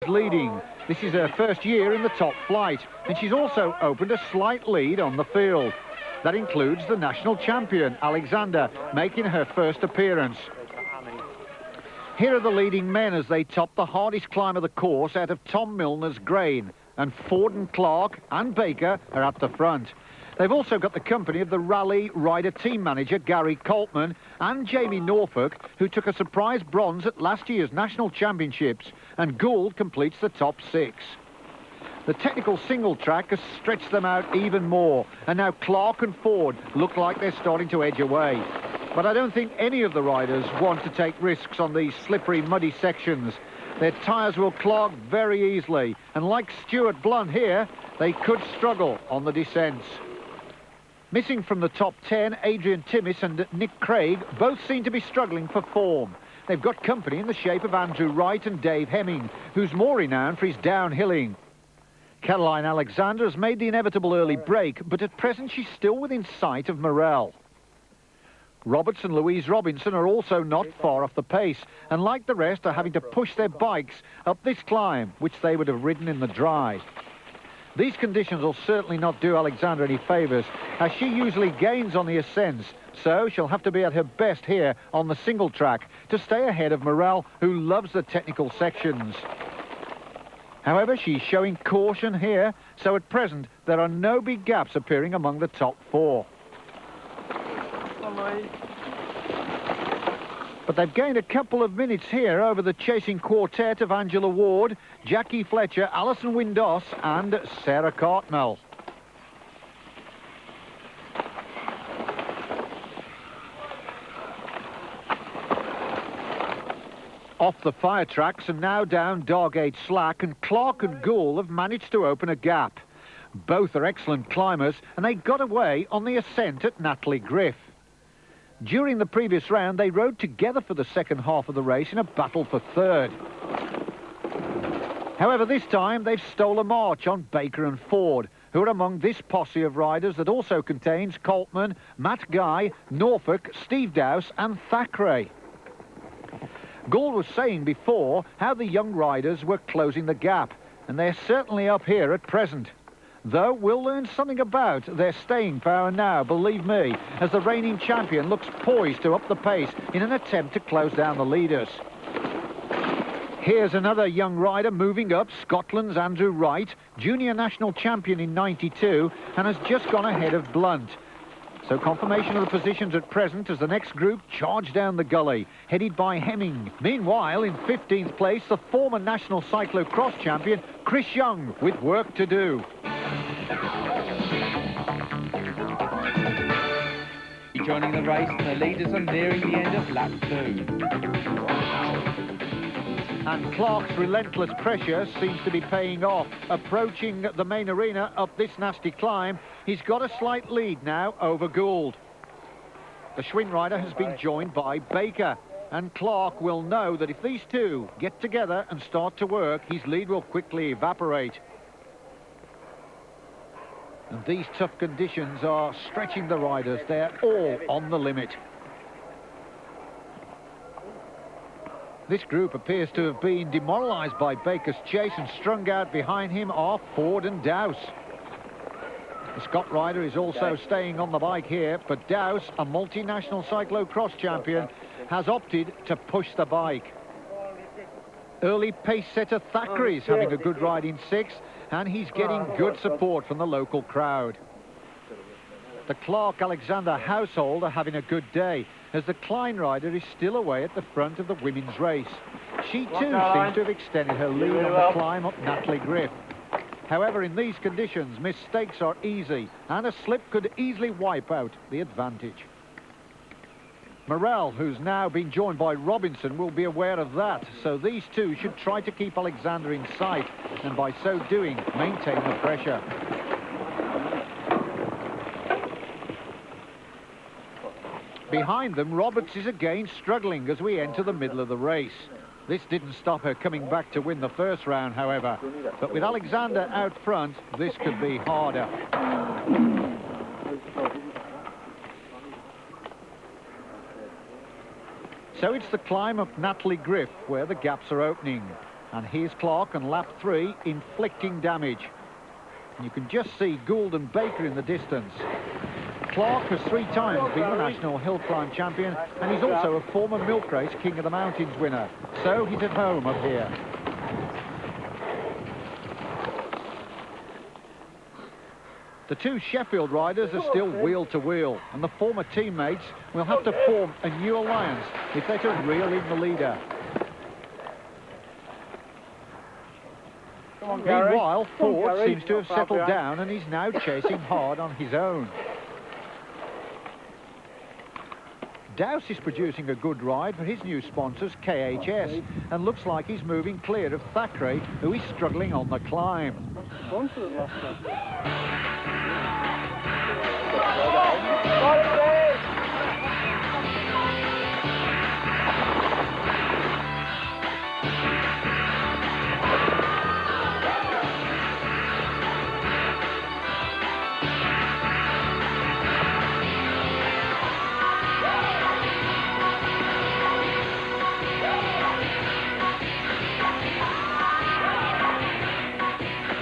Leading. This is her first year in the top flight, and she's also opened a slight lead on the field. That includes the national champion, Alexander, making her first appearance. Here are the leading men as they top the hardest climb of the course out of Tom Milner's grain, and Ford and Clark and Baker are at the front. They've also got the company of the rally rider team manager, Gary Coltman, and Jamie Norfolk, who took a surprise bronze at last year's national championships, and Gould completes the top 6. The technical single track has stretched them out even more, and now Clark and Ford look like they're starting to edge away. But I don't think any of the riders want to take risks on these slippery, muddy sections. Their tyres will clog very easily, and like Stuart Blunt here, they could struggle on the descents. Missing from the top 10, Adrian Timmis and Nick Craig both seem to be struggling for form. They've got company in the shape of Andrew Wright and Dave Hemming, who's more renowned for his downhilling. Caroline Alexander has made the inevitable early break, but at present she's still within sight of Morel. Roberts and Louise Robinson are also not far off the pace, and like the rest are having to push their bikes up this climb, which they would have ridden in the dry. These conditions will certainly not do Alexander any favours, as she usually gains on the ascents, so she'll have to be at her best here on the single track to stay ahead of Morel, who loves the technical sections. However, she's showing caution here, so at present there are no big gaps appearing among the top 4. But they've gained a couple of minutes here over the chasing quartet of Angela Ward, Jackie Fletcher, Alison Windoss and Sarah Cartmel. Off the fire tracks and now down Dargate Slack, and Clark and Gould have managed to open a gap. Both are excellent climbers, and they got away on the ascent at Natalie Griff. During the previous round, they rode together for the second half of the race in a battle for third. However, this time they've stole a march on Baker and Ford, who are among this posse of riders that also contains Coltman, Matt Guy, Norfolk, Steve Dowse and Thackeray. Gould was saying before how the young riders were closing the gap, and they're certainly up here at present. Though we'll learn something about their staying power now, believe me, as the reigning champion looks poised to up the pace in an attempt to close down the leaders. Here's another young rider moving up, Scotland's Andrew Wright, junior national champion in '92, and has just gone ahead of Blunt. So confirmation of the positions at present as the next group charge down the gully, headed by Hemming. Meanwhile, in 15th place, the former national cyclo-cross champion, Chris Young, with work to do. Joining the race, and the leaders are nearing the end of lap 2. And Clark's relentless pressure seems to be paying off. Approaching the main arena up this nasty climb, he's got a slight lead now over Gould. The Schwinn rider has been joined by Baker, and Clark will know that if these two get together and start to work, his lead will quickly evaporate. And these tough conditions are stretching the riders. They're all on the limit. This group appears to have been demoralised by Baker's chase, and strung out behind him are Ford and Dowse. The Scot rider is also staying on the bike here, but Dowse, a multinational cyclo-cross champion, has opted to push the bike. Early pace setter Thackeray is having a good ride in 6th, and he's getting good support from the local crowd. The Clark-Alexander household are having a good day, as the Klein rider is still away at the front of the women's race. She too seems to have extended her lead on the climb up Natalie Griff. However, in these conditions, mistakes are easy, and a slip could easily wipe out the advantage. Morel, who's now been joined by Robinson, will be aware of that, so these two should try to keep Alexander in sight, and by so doing, maintain the pressure. Behind them, Roberts is again struggling as we enter the middle of the race. This didn't stop her coming back to win the first round, however, but with Alexander out front, this could be harder. So it's the climb up Natalie Griff where the gaps are opening. And here's Clark on lap 3, inflicting damage. And you can just see Gould and Baker in the distance. Clark has 3 times been the national hill climb champion, and he's also a former milk race King of the Mountains winner. So he's at home up here. The 2 Sheffield riders are still wheel to wheel, and the former teammates will have to form a new alliance if they're to reel in the leader. Meanwhile, Ford seems to have settled down and he's now chasing hard on his own. Dowse is producing a good ride for his new sponsors, KHS, and looks like he's moving clear of Thackeray, who is struggling on the climb.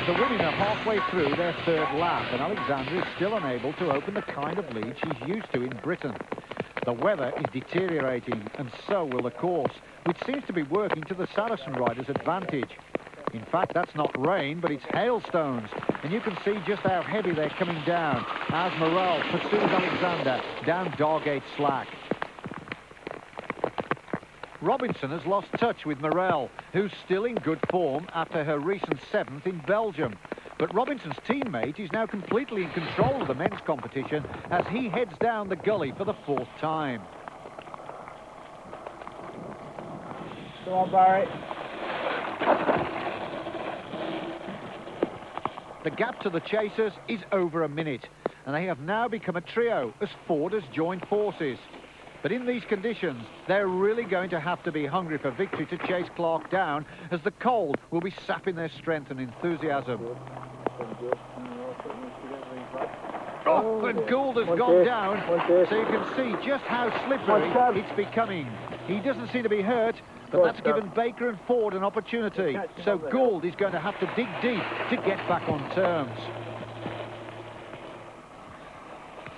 The women are halfway through their 3rd lap, and Alexandra is still unable to open the kind of lead she's used to in Britain. The weather is deteriorating, and so will the course, which seems to be working to the Saracen riders' advantage. In fact, that's not rain, but it's hailstones, and you can see just how heavy they're coming down as Morel pursues Alexander down Dargate Slack. Robinson has lost touch with Morel, who's still in good form after her recent 7th in Belgium. But Robinson's teammate is now completely in control of the men's competition as he heads down the gully for the 4th time. Come on, Barry. The gap to the chasers is over a minute, and they have now become a trio as Ford has joined forces. But in these conditions, they're really going to have to be hungry for victory to chase Clark down, as the cold will be sapping their strength and enthusiasm. Oh, and Gould has gone down, so you can see just how slippery it's becoming. He doesn't seem to be hurt, but that's given Baker and Ford an opportunity. So Gould is going to have to dig deep to get back on terms.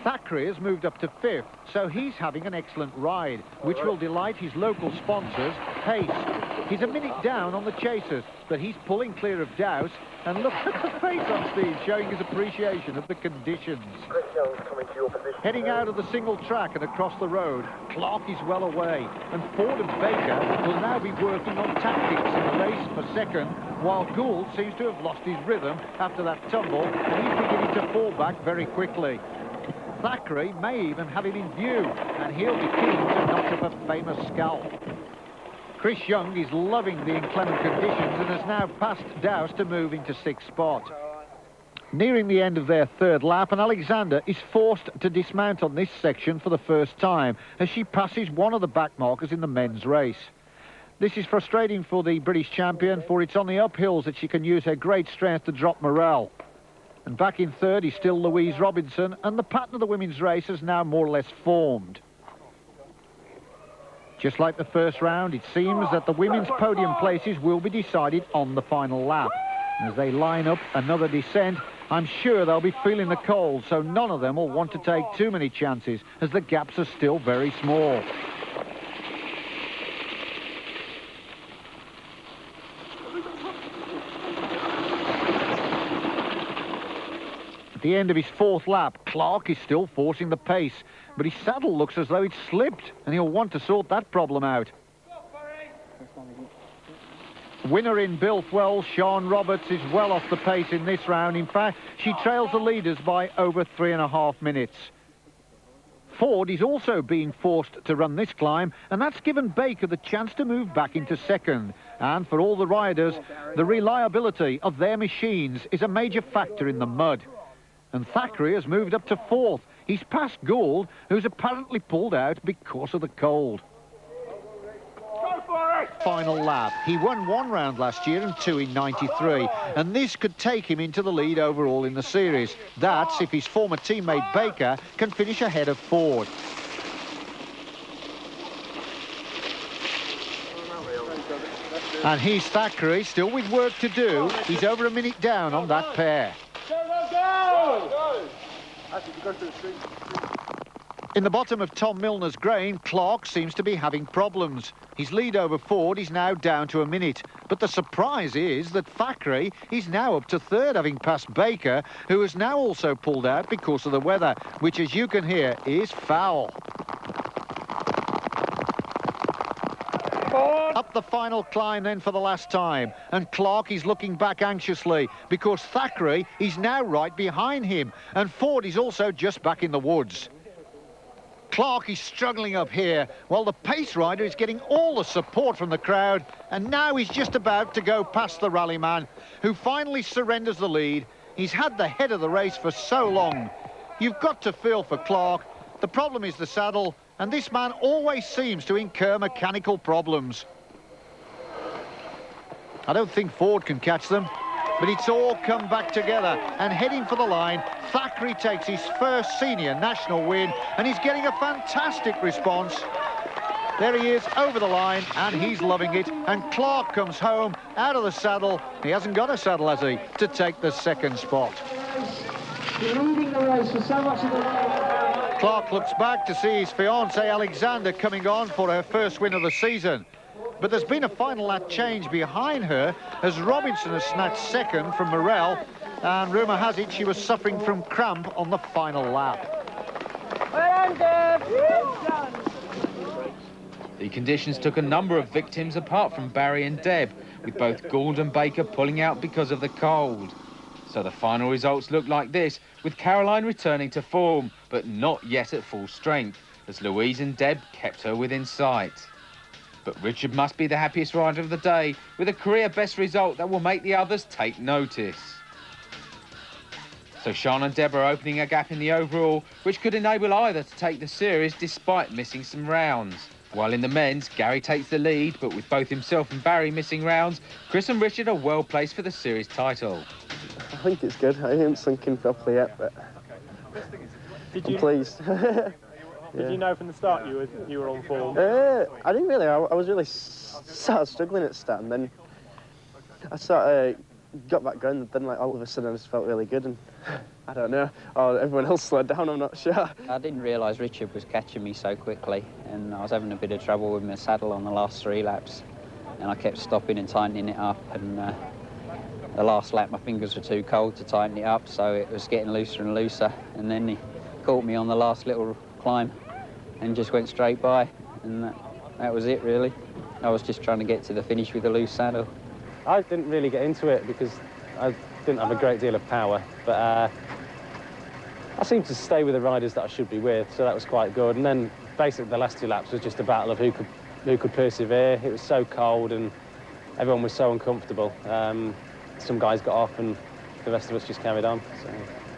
Thackeray has moved up to 5th, so he's having an excellent ride, which will delight his local sponsors, Pace. He's a minute down on the chasers, but he's pulling clear of Dowse, and look at the face on Steve, showing his appreciation of the conditions. Heading out of the single track and across the road, Clark is well away, and Ford and Baker will now be working on tactics in the race for 2nd, while Gould seems to have lost his rhythm after that tumble, and he's beginning to fall back very quickly. Thackeray may even have him in view, and he'll be keen to knock up a famous scalp. Chris Young is loving the inclement conditions and has now passed Dowse to move into 6th spot. Nearing the end of their 3rd lap, and Alexander is forced to dismount on this section for the first time as she passes one of the backmarkers in the men's race. This is frustrating for the British champion, for it's on the uphills that she can use her great strength to drop Morel. And back in 3rd is still Louise Robinson, and the pattern of the women's race has now more or less formed. Just like the first round, it seems that the women's podium places will be decided on the final lap. And as they line up another descent, I'm sure they'll be feeling the cold, so none of them will want to take too many chances, as the gaps are still very small. At the end of his 4th lap, Clark is still forcing the pace, but his saddle looks as though it's slipped, and he'll want to sort that problem out. Winner in Bilthwell, Sean Roberts, is well off the pace in this round. In fact, she trails the leaders by over 3.5 minutes. Ford is also being forced to run this climb, and that's given Baker the chance to move back into 2nd. And for all the riders, the reliability of their machines is a major factor in the mud. And Thackeray has moved up to 4th. He's past Gould, who's apparently pulled out because of the cold. Final lap. He won 1 round last year and 2 in '93, and this could take him into the lead overall in the series. That's if his former teammate Baker can finish ahead of Ford. And he's Thackeray, still with work to do. He's over a minute down on that pair. In the bottom of Tom Milner's grain, Clark seems to be having problems. His lead over Ford is now down to a minute. But the surprise is that Thackeray is now up to third, having passed Baker, who has now also pulled out because of the weather, which, as you can hear, is foul. Up the final climb then for the last time, and Clark is looking back anxiously because Thackeray is now right behind him, and Ford is also just back in the woods. Clark is struggling up here, while the pace rider is getting all the support from the crowd, and now he's just about to go past the rallyman, who finally surrenders the lead. He's had the head of the race for so long. You've got to feel for Clark. The problem is the saddle, and this man always seems to incur mechanical problems. I don't think Ford can catch them, but it's all come back together, and heading for the line, Thackeray takes his first senior national win, and he's getting a fantastic response. There he is over the line, and he's loving it, and Clark comes home out of the saddle. He hasn't got a saddle, has he, to take the second spot. You're leading the race for so much of the way. Clark looks back to see his fiancée Alexander coming on for her first win of the season. But there's been a final lap change behind her as Robinson has snatched second from Morel, and rumour has it she was suffering from cramp on the final lap. Well done, Deb. The conditions took a number of victims apart from Barry and Deb, with both Gould and Baker pulling out because of the cold. So the final results look like this, with Caroline returning to form, but not yet at full strength, as Louise and Deb kept her within sight. But Richard must be the happiest rider of the day, with a career best result that will make the others take notice. So Sean and Deb are opening a gap in the overall, which could enable either to take the series despite missing some rounds. While in the men's, Gary takes the lead, but with both himself and Barry missing rounds, Chris and Richard are well placed for the series title. I think it's good. I haven't sunk in properly yet, but I'm pleased. Did you know from the start you were on form? I didn't really. I was really sort of struggling at the start, and then I sort of got back going, and then like all of a sudden I just felt really good, and I don't know. Oh, everyone else slowed down, I'm not sure. I didn't realise Richard was catching me so quickly, and I was having a bit of trouble with my saddle on the last 3 laps, and I kept stopping and tightening it up, and the last lap my fingers were too cold to tighten it up, so it was getting looser and looser, and then he caught me on the last little climb and just went straight by, and that was it really. I was just trying to get to the finish with a loose saddle. I didn't really get into it because I didn't have a great deal of power, but I seemed to stay with the riders that I should be with, so that was quite good. And then basically the last 2 laps was just a battle of who could persevere. It was so cold and everyone was so uncomfortable. Some guys got off and the rest of us just carried on. So.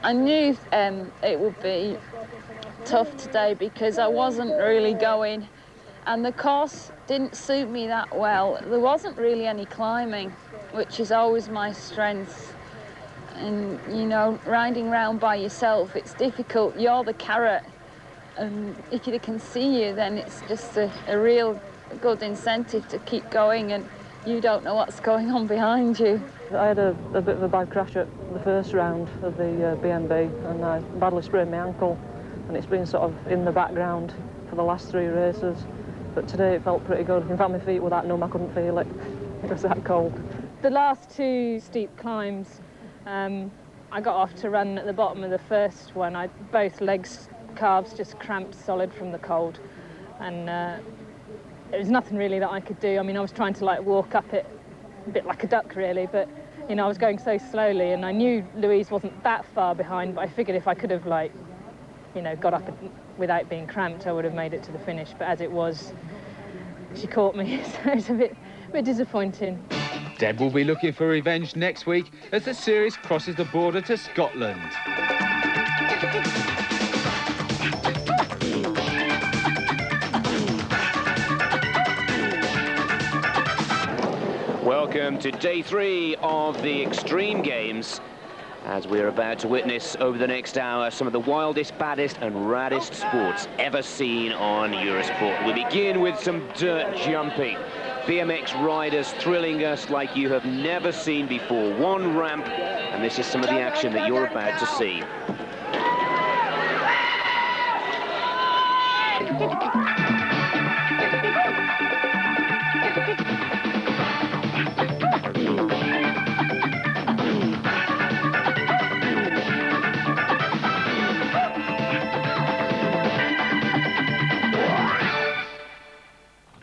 I knew it would be tough today because I wasn't really going, and the course didn't suit me that well. There wasn't really any climbing, which is always my strength. And, you know, riding round by yourself, it's difficult. You're the carrot, and if they can see you, then it's just a real good incentive to keep going, and you don't know what's going on behind you. I had a bit of a bad crash at the first round of the BMB, and I badly sprained my ankle, and it's been sort of in the background for the last 3 races. But today it felt pretty good. In fact, my feet were that numb I couldn't feel it. It was that cold. The last 2 steep climbs, I got off to run at the bottom of the first one. Both legs, calves just cramped solid from the cold, and there was nothing really that I could do. I mean, I was trying to like walk up it a bit like a duck really, but you know, I was going so slowly, and I knew Louise wasn't that far behind, but I figured if I could have like, you know, got up without being cramped, I would have made it to the finish. But as it was, she caught me, so it's a bit disappointing. Deb will be looking for revenge next week as the series crosses the border to Scotland. Welcome to day 3 of the Extreme Games, as we're about to witness over the next hour some of the wildest, baddest and raddest sports ever seen on Eurosport. We begin with some dirt jumping. BMX riders thrilling us like you have never seen before. One ramp, and this is some of the action that you're about to see.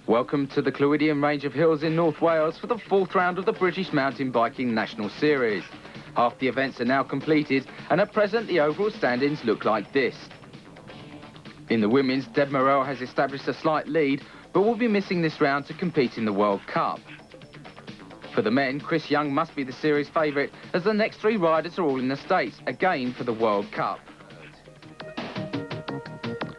Welcome to the Clwydian range of hills in North Wales for the 4th round of the British Mountain Biking National Series. Half the events are now completed, and at present the overall standings look like this. In the women's, Deb Morrell has established a slight lead, but will be missing this round to compete in the World Cup. For the men, Chris Young must be the series favourite, as the next 3 riders are all in the States, again for the World Cup.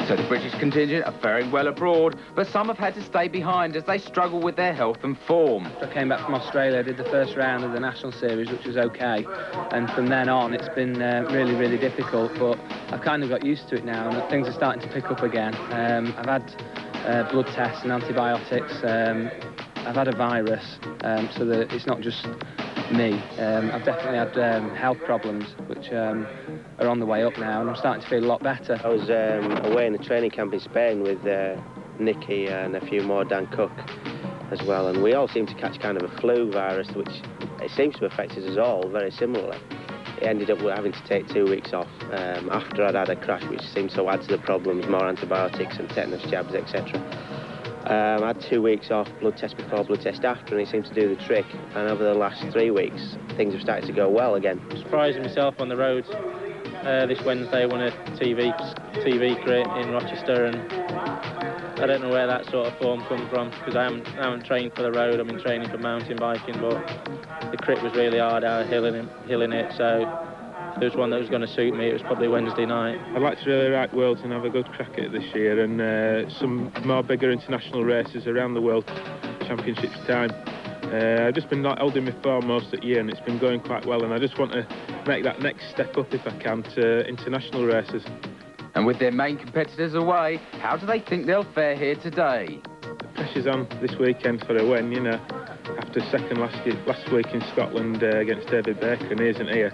So the British contingent are faring well abroad, but some have had to stay behind as they struggle with their health and form. I came back from Australia, I did the first round of the National Series, which was okay, and from then on it's been really, really difficult, but I've kind of got used to it now, and things are starting to pick up again. I've had blood tests and antibiotics, I've had a virus, so that it's not just me. I've definitely had health problems, which are on the way up now, and I'm starting to feel a lot better. I was away in a training camp in Spain with Nicky and a few more, Dan Cook as well, and we all seem to catch kind of a flu virus, which it seems to affect us all very similarly. It ended up having to take 2 weeks off after I'd had a crash, which seemed to add to the problems, more antibiotics and tetanus jabs, etc. I had 2 weeks off, blood test before, blood test after, and it seemed to do the trick. And over the last 3 weeks, things have started to go well again. Surprising myself on the road. This Wednesday I won a TV crit in Rochester, and I don't know where that sort of form come from, because I haven't trained for the road. I've been training for mountain biking, but the crit was really hard out hilling it, so if there was one that was going to suit me, it was probably Wednesday night. I'd like to really rack Worlds and have a good crack at it this year, and some more bigger international races around the World Championships time. I've just been holding my form most of the year, and it's been going quite well, and I just want to make that next step up if I can to international races. And with their main competitors away, how do they think they'll fare here today? The pressure's on this weekend for a win, you know, after second last week in Scotland against David Baker, and he isn't here.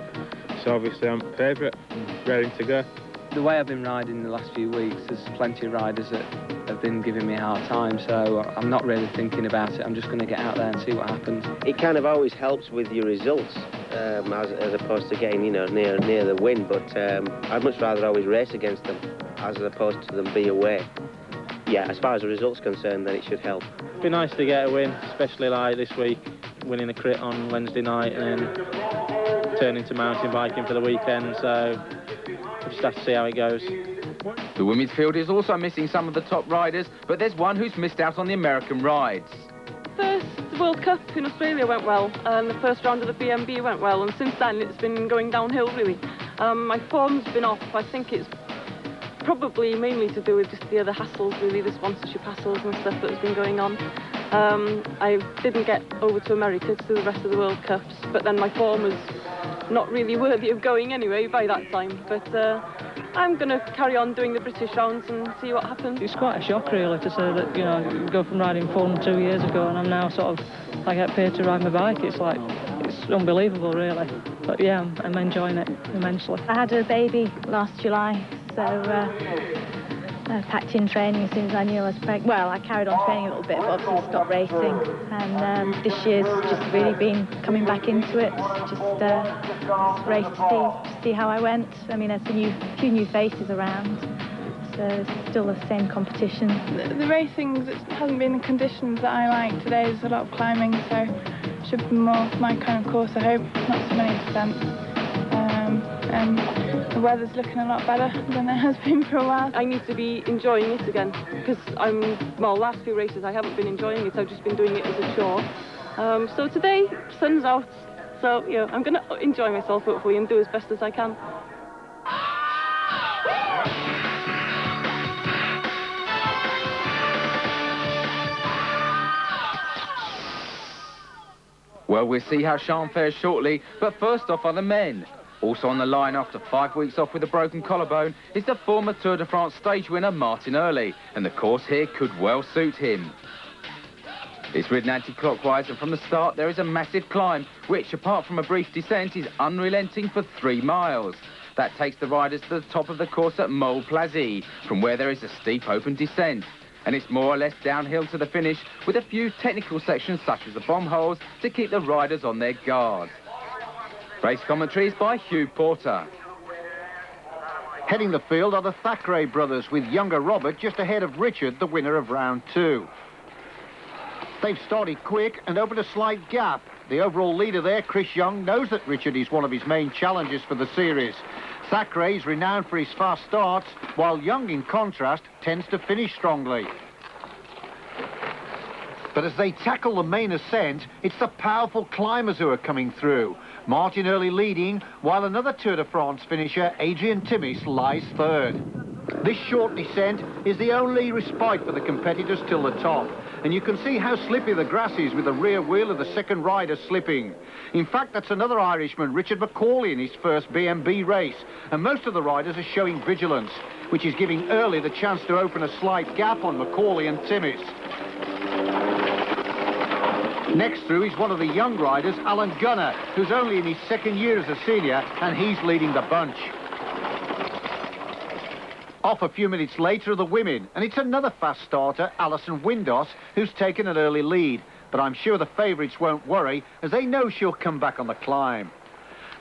So obviously I'm favourite and raring to go. The way I've been riding the last few weeks, there's plenty of riders that have been giving me a hard time, so I'm not really thinking about it. I'm just going to get out there and see what happens. It kind of always helps with your results, as opposed to getting, you know, near the win, but I'd much rather always race against them as opposed to them be away. Yeah, as far as the results concerned, then it should help. It'd be nice to get a win, especially like this week, winning a crit on Wednesday night and then turning to mountain biking for the weekend, so we'll just have to see how it goes. The women's field is also missing some of the top riders, but there's one who's missed out on the American rides. First World Cup in Australia went well, and the first round of the BMB went well, and since then it's been going downhill really. My form's been off. I think it's probably mainly to do with just the other hassles really, the sponsorship hassles and stuff that has been going on. I didn't get over to America to do the rest of the World Cups, but then my form was not really worthy of going anyway by that time, but I'm going to carry on doing the British rounds and see what happens. It's quite a shock really to say that, you know, you go from riding form 2 years ago and I'm now sort of, I get paid to ride my bike. It's like, it's unbelievable really, but yeah, I'm enjoying it immensely. I had a baby last July, so I packed in training as soon as I knew I was pregnant. Well, I carried on training a little bit, but obviously stopped racing. And this year's just really been coming back into it, just race to see how I went. I mean, there's a few new faces around, so it's still the same competition. The racing hasn't been the conditions that I like. Today there's a lot of climbing, so should be more my kind of course, I hope, not so many descents. And the weather's looking a lot better than it has been for a while. I need to be enjoying it again, because last few races I haven't been enjoying it, I've just been doing it as a chore. So today, sun's out, so yeah, I'm going to enjoy myself hopefully and do as best as I can. Well, we'll see how Sean fares shortly, but first off are the men. Also on the line after 5 weeks off with a broken collarbone is the former Tour de France stage winner Martin Early, and the course here could well suit him. It's ridden anti-clockwise, and from the start there is a massive climb, which, apart from a brief descent, is unrelenting for 3 miles. That takes the riders to the top of the course at Mole Plazy, from where there is a steep open descent. And it's more or less downhill to the finish, with a few technical sections such as the bomb holes to keep the riders on their guard. Race commentary is by Hugh Porter. Heading the field are the Thackeray brothers, with younger Robert just ahead of Richard, the winner of round 2. They've started quick and opened a slight gap. The overall leader there, Chris Young, knows that Richard is one of his main challenges for the series. Thackeray is renowned for his fast starts, while Young, in contrast, tends to finish strongly. But as they tackle the main ascent, it's the powerful climbers who are coming through. Martin early leading, while another Tour de France finisher, Adrian Timmis, lies third. This short descent is the only respite for the competitors till the top. And you can see how slippy the grass is with the rear wheel of the second rider slipping. In fact, that's another Irishman, Richard McCauley, in his first BMB race. And most of the riders are showing vigilance, which is giving Early the chance to open a slight gap on McCauley and Timmis. Next through is one of the young riders, Alan Gunner, who's only in his second year as a senior, and he's leading the bunch. Off a few minutes later are the women, and it's another fast starter, Alison Windos, who's taken an early lead. But I'm sure the favourites won't worry, as they know she'll come back on the climb.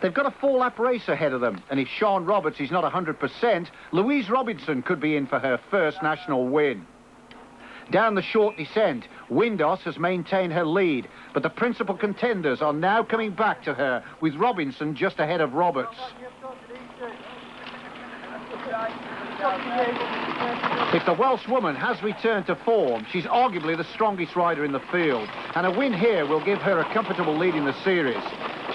They've got a 4-lap race ahead of them, and if Sean Roberts is not 100%, Louise Robinson could be in for her first national win. Down the short descent, Windos has maintained her lead, but the principal contenders are now coming back to her, with Robinson just ahead of Roberts. If the Welsh woman has returned to form, she's arguably the strongest rider in the field, and a win here will give her a comfortable lead in the series.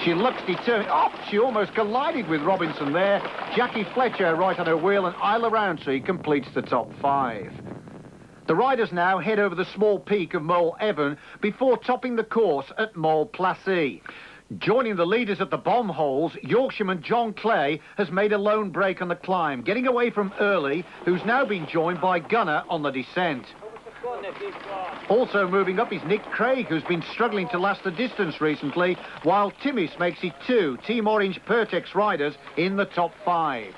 She looks determined. Oh, she almost collided with Robinson there. Jackie Fletcher right on her wheel, and Isla Roundtree completes the top 5. The riders now head over the small peak of Mole Evan before topping the course at Mole Placy. Joining the leaders at the bomb holes, Yorkshireman John Clay has made a lone break on the climb, getting away from Early, who's now been joined by Gunner on the descent. Also moving up is Nick Craig, who's been struggling to last the distance recently, while Timmis makes it 2 Team Orange Pertex riders in the top 5.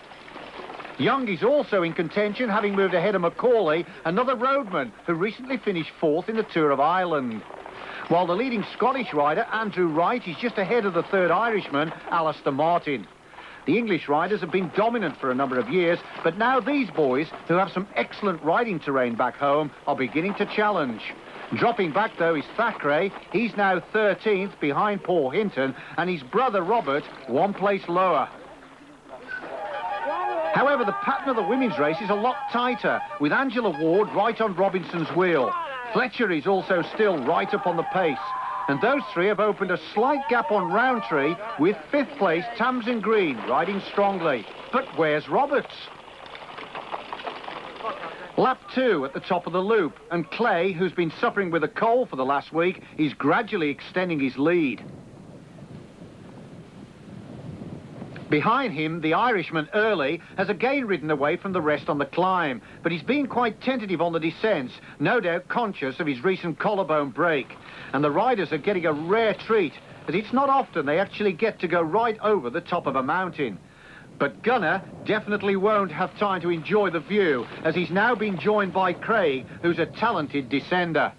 Young is also in contention, having moved ahead of McCauley, another roadman who recently finished 4th in the Tour of Ireland. While the leading Scottish rider, Andrew Wright, is just ahead of the third Irishman, Alistair Martin. The English riders have been dominant for a number of years, but now these boys, who have some excellent riding terrain back home, are beginning to challenge. Dropping back, though, is Thackeray. He's now 13th behind Paul Hinton, and his brother Robert 1 place lower. However, the pattern of the women's race is a lot tighter, with Angela Ward right on Robinson's wheel. Fletcher is also still right up on the pace. And those three have opened a slight gap on Roundtree, with 5th place Tamsin Green riding strongly. But where's Roberts? Lap 2 at the top of the loop, and Clay, who's been suffering with a cold for the last week, is gradually extending his lead. Behind him, the Irishman Early has again ridden away from the rest on the climb, but he's been quite tentative on the descents, no doubt conscious of his recent collarbone break. And the riders are getting a rare treat, as it's not often they actually get to go right over the top of a mountain. But Gunner definitely won't have time to enjoy the view, as he's now been joined by Craig, who's a talented descender.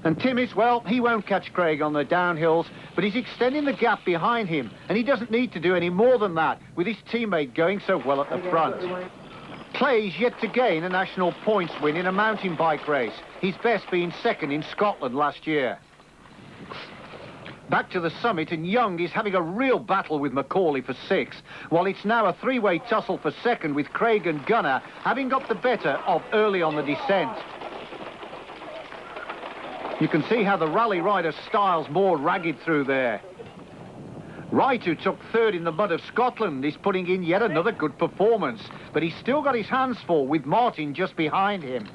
And Timmis, well, he won't catch Craig on the downhills, but he's extending the gap behind him, and he doesn't need to do any more than that, with his teammate going so well at the front. Clay's yet to gain a national points win in a mountain bike race, his best being 2nd in Scotland last year. Back to the summit, and Young is having a real battle with McCauley for 6th, while it's now a 3-way tussle for 2nd, with Craig and Gunner having got the better of Early on the descent. You can see how the rally rider styles more ragged through there. Wright, who took 3rd in the mud of Scotland, is putting in yet another good performance, but he's still got his hands full with Martin just behind him.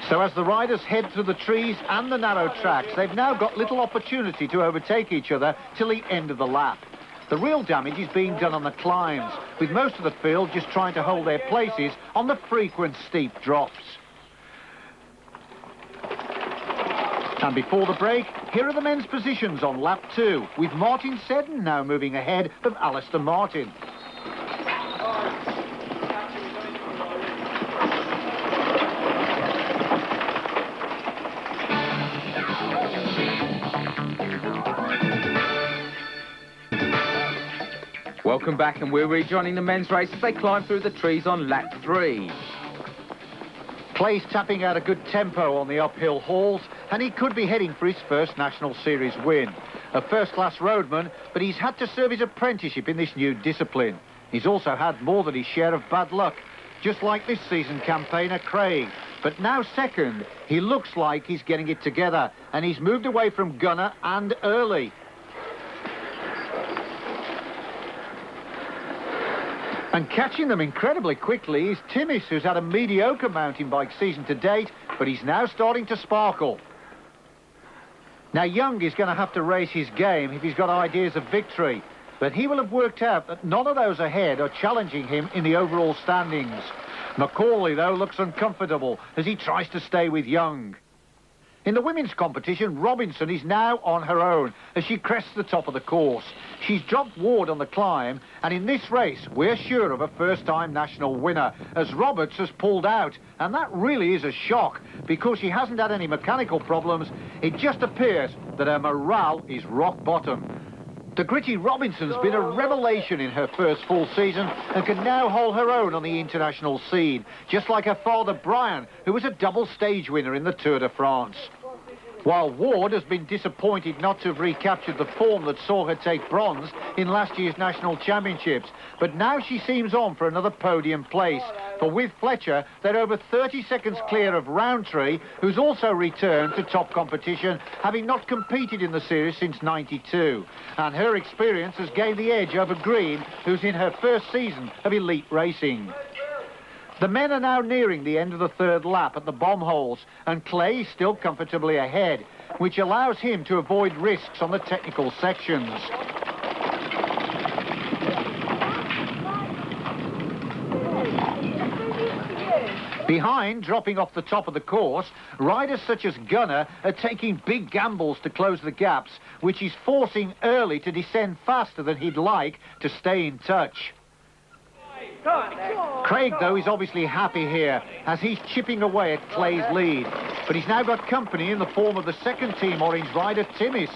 So as the riders head through the trees and the narrow tracks, they've now got little opportunity to overtake each other till the end of the lap. The real damage is being done on the climbs, with most of the field just trying to hold their places on the frequent steep drops. And before the break, here are the men's positions on lap 2, with Martin Seddon now moving ahead of Alistair Martin. Welcome back, and we're rejoining the men's race as they climb through the trees on lap 3. Clay's tapping out a good tempo on the uphill hauls, and he could be heading for his first National Series win. A first-class roadman, but he's had to serve his apprenticeship in this new discipline. He's also had more than his share of bad luck, just like this season campaigner Craig. But now second, he looks like he's getting it together, and he's moved away from Gunner and early. And catching them incredibly quickly is Timmis, who's had a mediocre mountain bike season to date, but he's now starting to sparkle. Now, Young is going to have to raise his game if he's got ideas of victory, but he will have worked out that none of those ahead are challenging him in the overall standings. Macaulay, though, looks uncomfortable as he tries to stay with Young. In the women's competition, Robinson is now on her own as she crests the top of the course. She's dropped Ward on the climb, and in this race, we're sure of a first-time national winner, as Roberts has pulled out. And that really is a shock, because she hasn't had any mechanical problems. It just appears that her morale is rock bottom. The gritty Robinson's been a revelation in her first full season and can now hold her own on the international scene, just like her father Brian, who was a double stage winner in the Tour de France. While Ward has been disappointed not to have recaptured the form that saw her take bronze in last year's national championships, but now she seems on for another podium place. For with Fletcher, they're over 30 seconds clear of Roundtree, who's also returned to top competition, having not competed in the series since '92. And her experience has gained the edge over Green, who's in her first season of elite racing. The men are now nearing the end of the third lap at the bomb holes, and Clay is still comfortably ahead, which allows him to avoid risks on the technical sections. Behind, dropping off the top of the course, riders such as Gunner are taking big gambles to close the gaps, which is forcing Early to descend faster than he'd like to stay in touch. Craig, though, is obviously happy here, as he's chipping away at Clay's lead. But he's now got company in the form of the second-team orange rider, Timmis,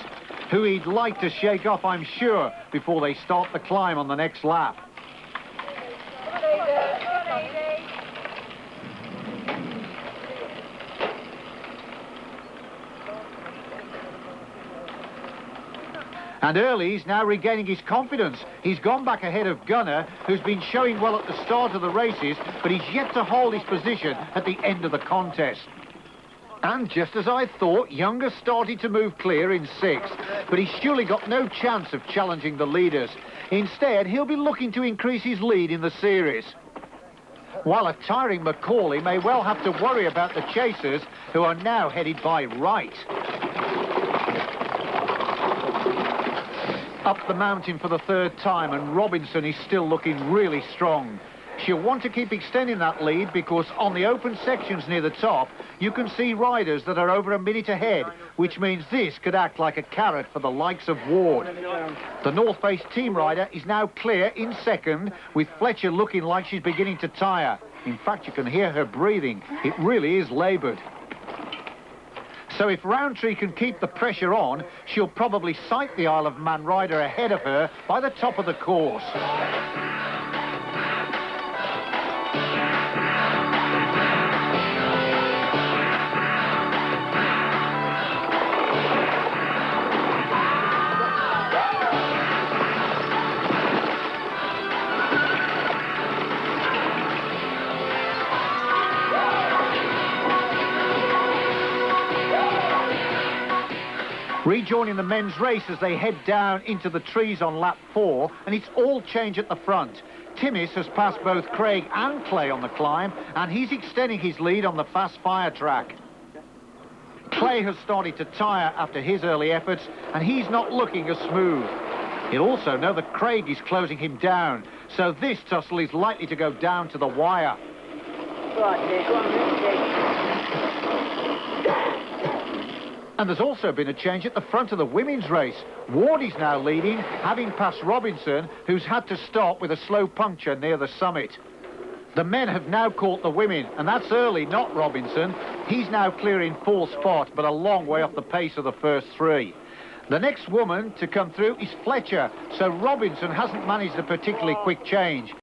who he'd like to shake off, I'm sure, before they start the climb on the next lap. And Early's now regaining his confidence. He's gone back ahead of Gunner, who's been showing well at the start of the races, but he's yet to hold his position at the end of the contest. And just as I thought, Young has started to move clear in sixth, but he's surely got no chance of challenging the leaders. Instead, he'll be looking to increase his lead in the series. While a tiring Macaulay may well have to worry about the chasers, who are now headed by Wright. Up the mountain for the third time, and Robinson is still looking really strong. She'll want to keep extending that lead because on the open sections near the top, you can see riders that are over a minute ahead, which means this could act like a carrot for the likes of Ward. The North Face team rider is now clear in second, with Fletcher looking like she's beginning to tire. In fact, you can hear her breathing. It really is laboured. So if Roundtree can keep the pressure on, she'll probably sight the Isle of Man rider ahead of her by the top of the course. Rejoining the men's race as they head down into the trees on lap 4, and it's all change at the front. Timmis has passed both Craig and Clay on the climb, and he's extending his lead on the fast fire track. Clay has started to tire after his early efforts, and he's not looking as smooth. He'll also know that Craig is closing him down, so this tussle is likely to go down to the wire. And there's also been a change at the front of the women's race. Ward is now leading, having passed Robinson, who's had to stop with a slow puncture near the summit. The men have now caught the women, and that's early, not Robinson. He's now clear in 4th spot, but a long way off the pace of the first 3. The next woman to come through is Fletcher, so Robinson hasn't managed a particularly quick change.